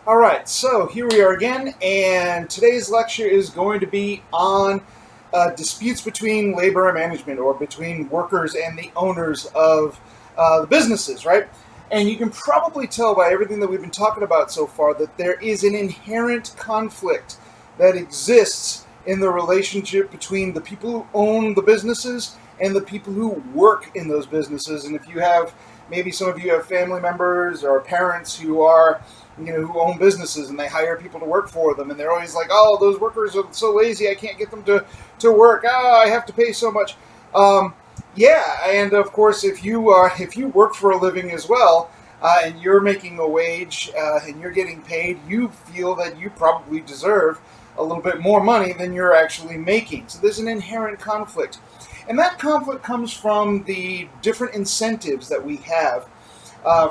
All right, so here we are again, and today's lecture is going to be on disputes between labor and management, or between workers and the owners of the businesses, right? And you can probably tell by everything that we've been talking about so far that there is an inherent conflict that exists in the relationship between the people who own the businesses and the people who work in those businesses. And if you have, maybe some of you have family members or parents who are, who own businesses, and they hire people to work for them, and they're always like, oh, those workers are so lazy, I can't get them to work. Oh, I have to pay so much. Yeah, and of course, if you work for a living as well, and you're making a wage, and you're getting paid, you feel that you probably deserve a little bit more money than you're actually making. So there's an inherent conflict. And that conflict comes from the different incentives that we have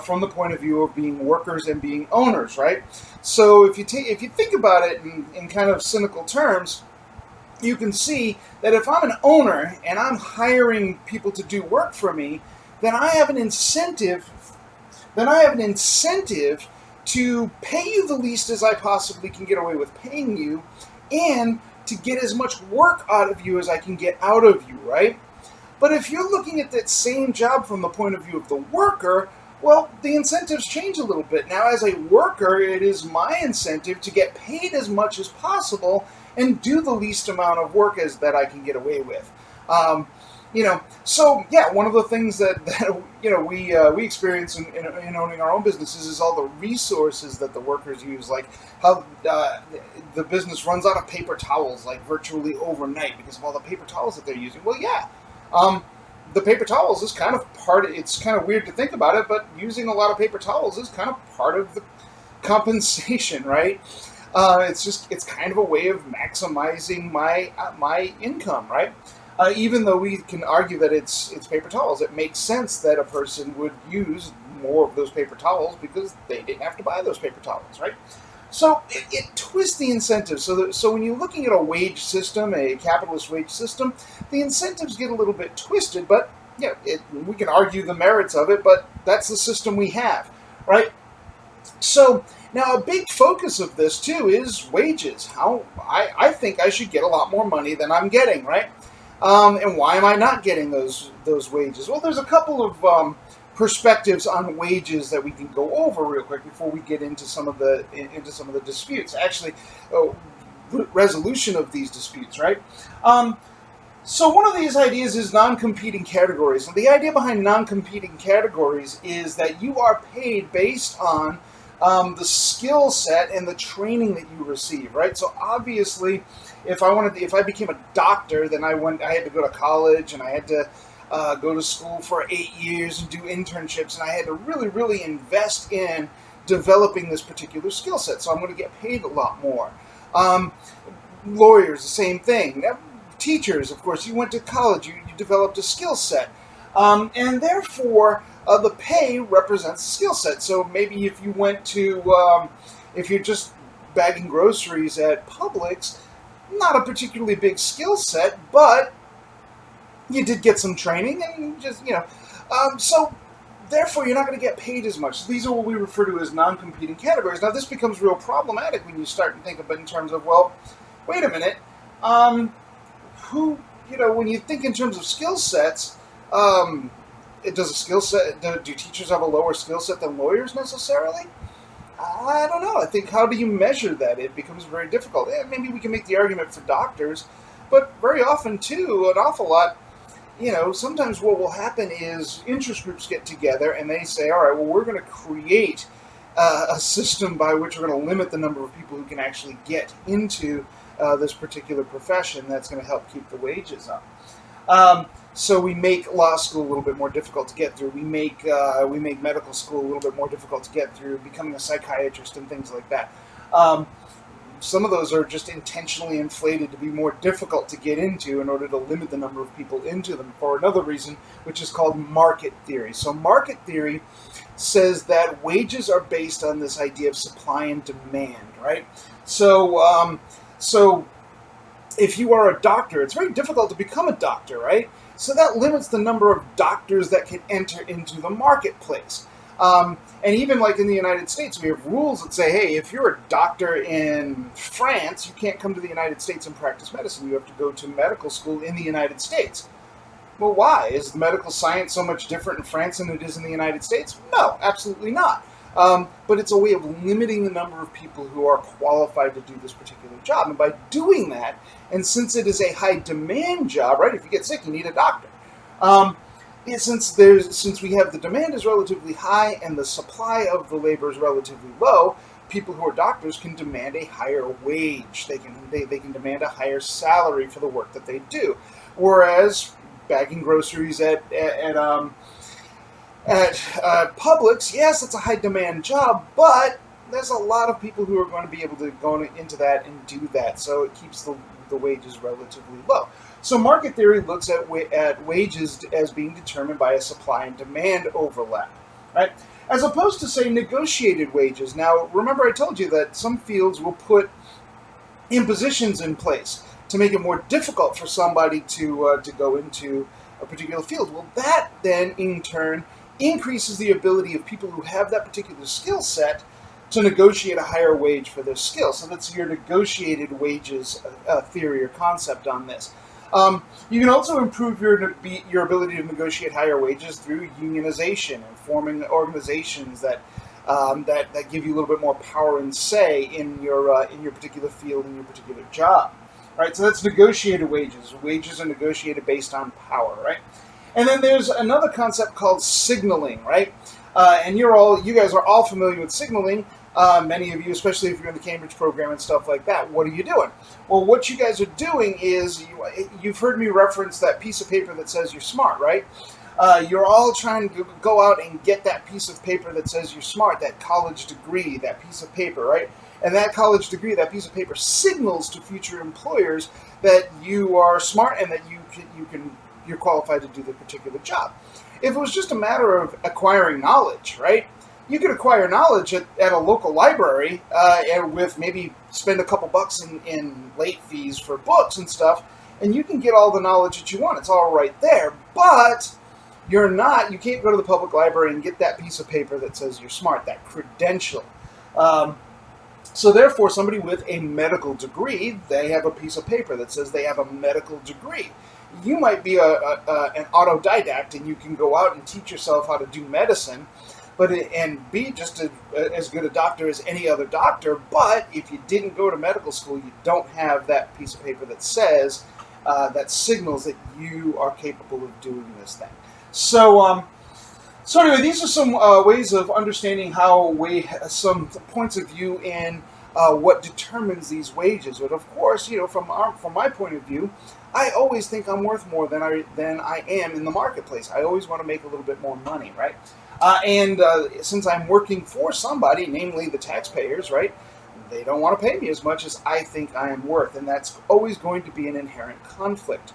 from the point of view of being workers and being owners, right? So if you think about it in kind of cynical terms, you can see that if I'm an owner and I'm hiring people to do work for me, then I have an incentive. To pay you the least as I possibly can get away with paying you, and to get as much work out of you as I can get out of you, right? But if you're looking at that same job from the point of view of the worker, well, the incentives change a little bit. Now, as a worker, it is my incentive to get paid as much as possible and do the least amount of work as that I can get away with. So yeah, one of the things that we experience in owning our own businesses is all the resources that the workers use, like how the business runs out of paper towels like virtually overnight because of all the paper towels that they're using. Well, yeah, the paper towels is kind of it's kind of weird to think about it, but using a lot of paper towels is kind of part of the compensation, right? It's kind of a way of maximizing my income, right? Even though we can argue that it's paper towels, it makes sense that a person would use more of those paper towels because they didn't have to buy those paper towels, right? So it twists the incentives. So when you're looking at a wage system, a capitalist wage system, the incentives get a little bit twisted. But yeah, we can argue the merits of it, but that's the system we have, right? So now a big focus of this too is wages. How I think I should get a lot more money than I'm getting, right? And why am I not getting those wages? Well, there's a couple of perspectives on wages that we can go over real quick before we get into some of the disputes. Actually, resolution of these disputes, right? So one of these ideas is non-competing categories. And the idea behind non-competing categories is that you are paid based on the skill set and the training that you receive, right? So obviously, if I became a doctor, then I had to go to college, and I had to go to school for 8 years and do internships, and I had to really, really invest in developing this particular skill set. So I'm going to get paid a lot more. Lawyers, the same thing. Teachers, of course, you went to college, you developed a skill set, and therefore the pay represents the skill set. So maybe if you went to, if you're just bagging groceries at Publix, not a particularly big skill set, but you did get some training, and so therefore you're not going to get paid as much. So these are what we refer to as non-competing categories. Now this becomes real problematic when you start to think of it in terms of, well, wait a minute, when you think in terms of skill sets, do teachers have a lower skill set than lawyers necessarily? I don't know. I think, how do you measure that? It becomes very difficult. Maybe we can make the argument for doctors, but very often, too, an awful lot, sometimes what will happen is interest groups get together and they say, all right, well, we're going to create a system by which we're going to limit the number of people who can actually get into this particular profession. That's going to help keep the wages up. So we make law school a little bit more difficult to get through. We make medical school a little bit more difficult to get through, becoming a psychiatrist and things like that. Some of those are just intentionally inflated to be more difficult to get into in order to limit the number of people into them for another reason, which is called market theory. So market theory says that wages are based on this idea of supply and demand, right? So if you are a doctor, it's very difficult to become a doctor, right? So that limits the number of doctors that can enter into the marketplace. And even like in the United States, we have rules that say, hey, if you're a doctor in France, you can't come to the United States and practice medicine. You have to go to medical school in the United States. Well, why? Is medical science so much different in France than it is in the United States? No, absolutely not. But it's a way of limiting the number of people who are qualified to do this particular job. And by doing that, and since it is a high demand job, right? If you get sick, you need a doctor. Since we have the demand is relatively high and the supply of the labor is relatively low, people who are doctors can demand a higher wage. They can demand a higher salary for the work that they do. Whereas bagging groceries at Publix, yes, it's a high demand job, but there's a lot of people who are going to be able to go into that and do that, so it keeps the wages relatively low. So market theory looks at wages as being determined by a supply and demand overlap, right? As opposed to, say, negotiated wages. Now, remember I told you that some fields will put impositions in place to make it more difficult for somebody to go into a particular field. Well, that then, in turn, increases the ability of people who have that particular skill set to negotiate a higher wage for their skill. So that's your negotiated wages theory or concept on this. You can also improve your ability to negotiate higher wages through unionization and forming organizations that give you a little bit more power and say in your particular field, in your particular job. Right, so that's negotiated wages. Wages are negotiated based on power, right? And then there's another concept called signaling, right? And you guys are all familiar with signaling. Many of you, especially if you're in the Cambridge program and stuff like that. What are you doing? Well, what you guys are doing is you've heard me reference that piece of paper that says you're smart, right? You're all trying to go out and get that piece of paper that says you're smart, that college degree, that piece of paper, right? And that college degree, that piece of paper, signals to future employers that you are smart and that you're qualified to do the particular job. If it was just a matter of acquiring knowledge, right? You could acquire knowledge at a local library and with maybe spend a couple bucks in late fees for books and stuff, and you can get all the knowledge that you want. It's all right there, but you can't go to the public library and get that piece of paper that says you're smart, that credential. So therefore, somebody with a medical degree, they have a piece of paper that says they have a medical degree. You might be an autodidact, and you can go out and teach yourself how to do medicine, and be just as good a doctor as any other doctor. But if you didn't go to medical school, you don't have that piece of paper that says that signals that you are capable of doing this thing. So anyway, these are some ways of understanding some points of view in what determines these wages. But of course, from my point of view, I always think I'm worth more than I am in the marketplace. I always want to make a little bit more money, right? And since I'm working for somebody, namely the taxpayers, right? They don't want to pay me as much as I think I am worth, and that's always going to be an inherent conflict.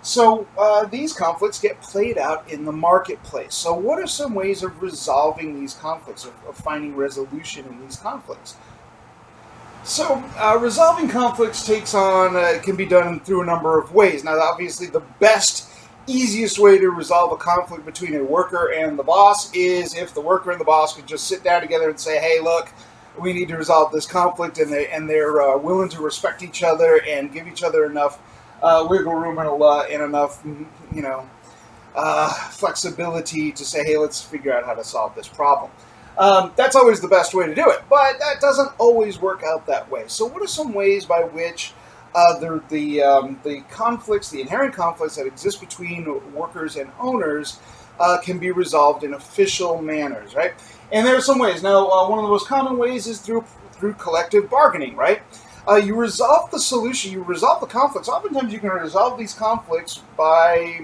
So these conflicts get played out in the marketplace. So what are some ways of resolving these conflicts, of finding resolution in these conflicts? So resolving conflicts can be done through a number of ways. Now, obviously, the easiest way to resolve a conflict between a worker and the boss is if the worker and the boss could just sit down together and say, hey, look, we need to resolve this conflict, and they're willing to respect each other and give each other enough wiggle room and enough, flexibility to say, hey, let's figure out how to solve this problem. That's always the best way to do it, but that doesn't always work out that way. So what are some ways by which the conflicts, the inherent conflicts that exist between workers and owners can be resolved in official manners, right? And there are some ways. Now, one of the most common ways is through collective bargaining, right? You resolve the conflicts. Oftentimes you can resolve these conflicts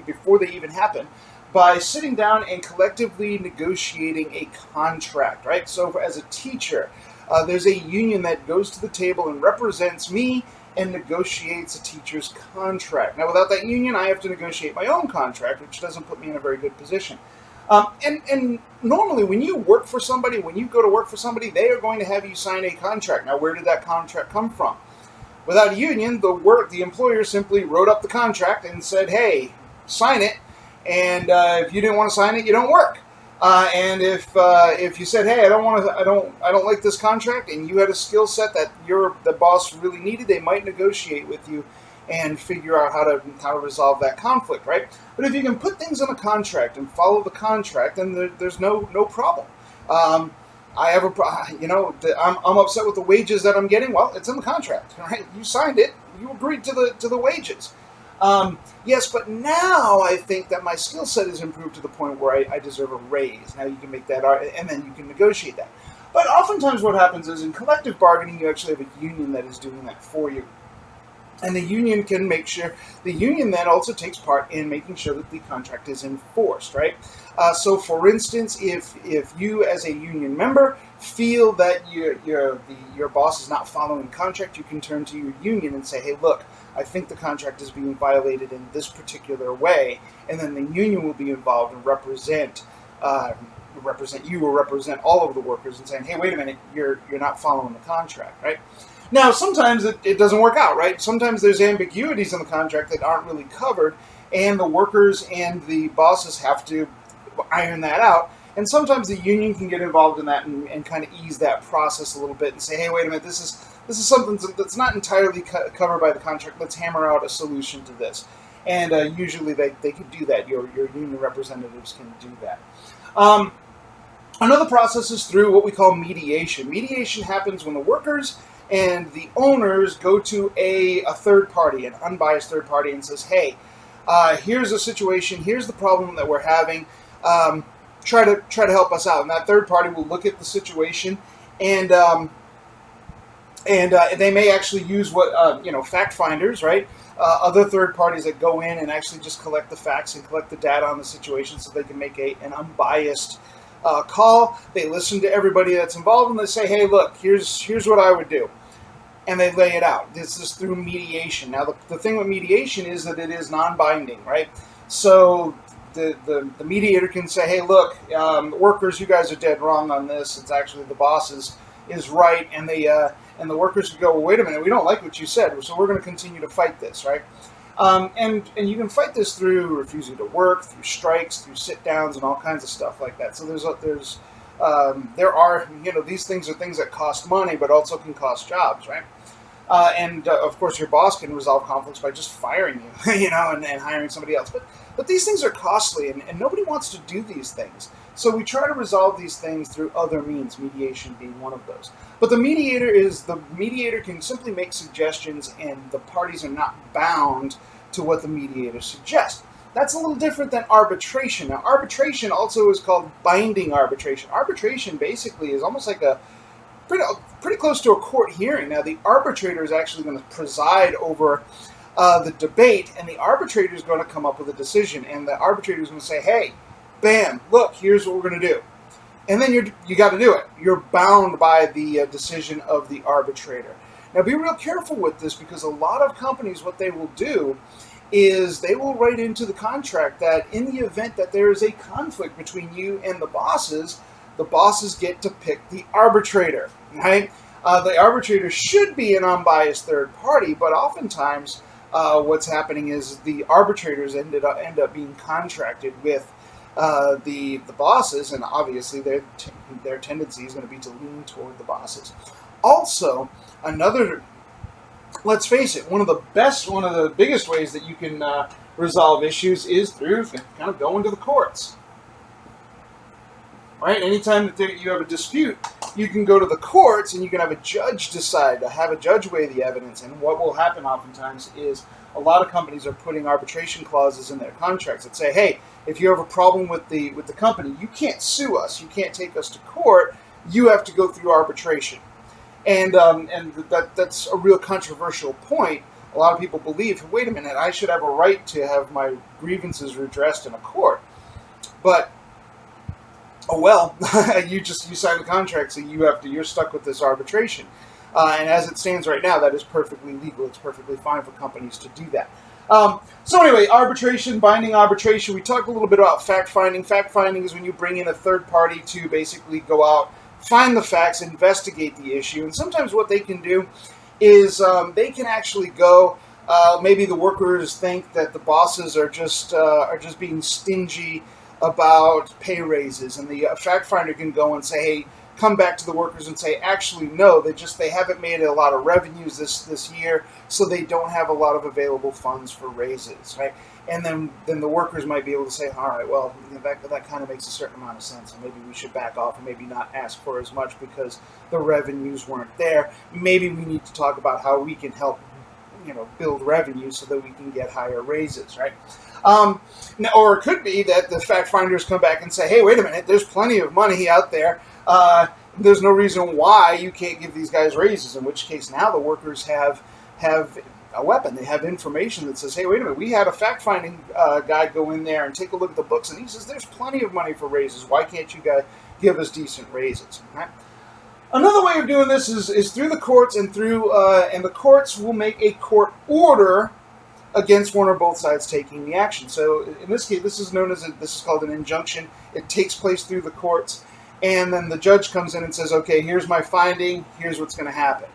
before they even happen by sitting down and collectively negotiating a contract, right? So as a teacher, there's a union that goes to the table and represents me and negotiates a teacher's contract. Now, without that union, I have to negotiate my own contract, which doesn't put me in a very good position. And normally, when you work for somebody, when you go to work for somebody, they are going to have you sign a contract. Now, where did that contract come from? Without a union, the employer simply wrote up the contract and said, hey, sign it, and if you didn't want to sign it, you don't work. And if you said, "Hey, I don't like this contract," and you had a skill set that the boss really needed, they might negotiate with you and figure out how to resolve that conflict, right? But if you can put things in a contract and follow the contract, then there's no problem. Um, I have I'm upset with the wages that I'm getting. Well, it's in the contract, right? You signed it. You agreed to the wages. Yes, but now I think that my skill set is improved to the point where I deserve a raise. Now you can make that, and then you can negotiate that. But oftentimes what happens is in collective bargaining, you actually have a union that is doing that for you. And the union can make sure, the union then also takes part in making sure that the contract is enforced, right? So for instance, if you as a union member feel that your boss is not following contract, you can turn to your union and say, hey, look, I think the contract is being violated in this particular way, and then the union will be involved and represent you or represent all of the workers and saying, hey, wait a minute, you're not following the contract, right? Now, sometimes it doesn't work out, right? Sometimes there's ambiguities in the contract that aren't really covered, and the workers and the bosses have to iron that out. And sometimes the union can get involved in that and kind of ease that process a little bit and say, hey, wait a minute, this is something that's not entirely covered by the contract. Let's hammer out a solution to this. And usually they can do that. Your union representatives can do that. Another process is through what we call mediation. Mediation happens when the workers and the owners go to a third party, an unbiased third party, and says, hey, here's a situation, here's the problem that we're having, try to help us out. And that third party will look at the situation, and they may actually use fact finders, right? Other third parties that go in and actually just collect the facts and collect the data on the situation so they can make an unbiased call. They listen to everybody that's involved and they say, hey, look, here's what I would do. And they lay it out. This is through mediation. Now, the thing with mediation is that it is non-binding, right? So the mediator can say, hey, look, workers, you guys are dead wrong on this. It's actually the boss is right. And the workers could go, well, wait a minute, we don't like what you said, so we're going to continue to fight this, right? And you can fight this through refusing to work, through strikes, through sit-downs, and all kinds of stuff like that. So there are these things are things that cost money, but also can cost jobs, right? And of course, your boss can resolve conflicts by just firing you, and hiring somebody else. But these things are costly, and nobody wants to do these things. So we try to resolve these things through other means, mediation being one of those. But the mediator can simply make suggestions, and the parties are not bound to what the mediator suggests. That's a little different than arbitration. Now, arbitration also is called binding arbitration. Arbitration basically is almost like a pretty close to a court hearing. Now, the arbitrator is actually going to preside over the debate, and the arbitrator is going to come up with a decision, and the arbitrator is going to say, hey, bam, look, here's what we're going to do. And then you got to do it. You're bound by the decision of the arbitrator. Now, be real careful with this, because a lot of companies, what they will do is they will write into the contract that in the event that there is a conflict between you and the bosses get to pick the arbitrator, right? The arbitrator should be an unbiased third party, but oftentimes what's happening is the arbitrators end up being contracted with the bosses, and obviously their tendency is going to be to lean toward the bosses. Also, let's face it, one of the biggest ways that you can resolve issues is through kind of going to the courts. Right? Anytime that you have a dispute, you can go to the courts and you can have a judge have a judge weigh the evidence. And what will happen oftentimes is a lot of companies are putting arbitration clauses in their contracts that say, hey, if you have a problem with the company, you can't sue us, you can't take us to court, you have to go through arbitration. And that's a real controversial point. A lot of people believe, wait a minute, I should have a right to have my grievances redressed in a court. But oh well, you signed the contract, so you're stuck with this arbitration. And as it stands right now, that is perfectly legal. It's perfectly fine for companies to do that. So anyway, arbitration, binding arbitration. We talked a little bit about fact finding. Fact finding is when you bring in a third party to basically go out, find the facts, investigate the issue. And sometimes what they can do is they can actually go. Maybe the workers think that the bosses are just being stingy about pay raises, and the fact finder can go and say, hey, come back to the workers and say, actually, no, they haven't made a lot of revenues this year, so they don't have a lot of available funds for raises, right? And then the workers might be able to say, all right, well, that kind of makes a certain amount of sense, and maybe we should back off and maybe not ask for as much because the revenues weren't there. Maybe we need to talk about how we can help, build revenue so that we can get higher raises, right? Or it could be that the fact finders come back and say, hey, wait a minute, there's plenty of money out there. There's no reason why you can't give these guys raises, in which case now the workers have a weapon. They have information that says, hey, wait a minute, we had a fact-finding guy go in there and take a look at the books, and he says there's plenty of money for raises. Why can't you guys give us decent raises? Right? Another way of doing this is through the courts, and the courts will make a court order against one or both sides taking the action. So in this case, this is called an injunction. It takes place through the courts, and then the judge comes in and says, okay, here's my finding, here's what's going to happen.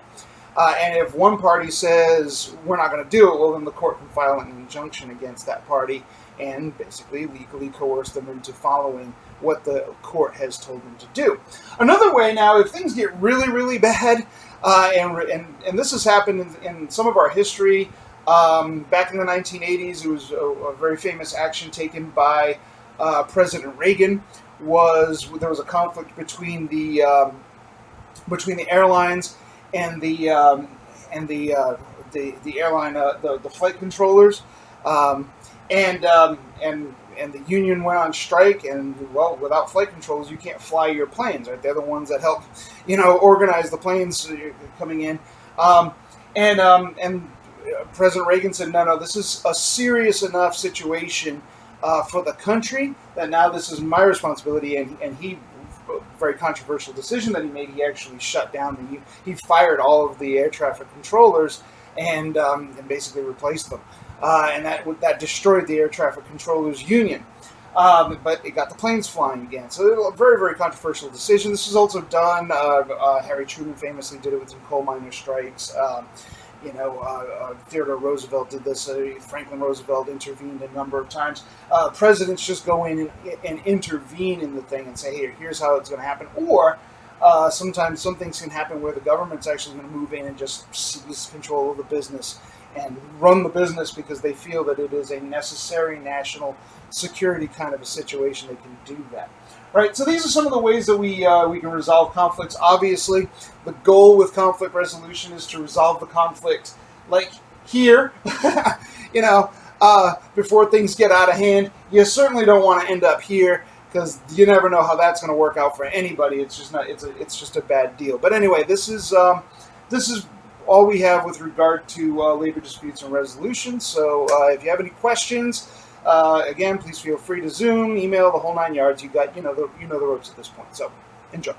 And if one party says, we're not going to do it, well, then the court can file an injunction against that party and basically legally coerce them into following what the court has told them to do. Another way now, if things get really, really bad, and this has happened in some of our history, back in the 1980s, it was a very famous action taken by President Reagan. There was a conflict between the airlines and the airline, the flight controllers, and the union went on strike. And well, without flight controllers, you can't fly your planes, right? They're the ones that help, organize the planes coming in. And President Reagan said, no, this is a serious enough situation for the country that now this is my responsibility. And he, very controversial decision that he made, he actually shut down he fired all of the air traffic controllers and basically replaced them. And that destroyed the air traffic controllers union. But it got the planes flying again. So a very, very controversial decision. This was also done. Harry Truman famously did it with some coal miner strikes. Theodore Roosevelt did this. Franklin Roosevelt intervened a number of times. Presidents just go in and intervene in the thing and say, hey, here's how it's going to happen. Or sometimes some things can happen where the government's actually going to move in and just seize control of the business and run the business because they feel that it is a necessary national security kind of a situation. They can do that. Right, so these are some of the ways that we can resolve conflicts. Obviously, the goal with conflict resolution is to resolve the conflict, like here, before things get out of hand. You certainly don't want to end up here because you never know how that's going to work out for anybody. It's just not. It's just a bad deal. But anyway, this is all we have with regard to labor disputes and resolution. So if you have any questions. Again, please feel free to Zoom, email, the whole 9 yards. You know the ropes at this point. So enjoy.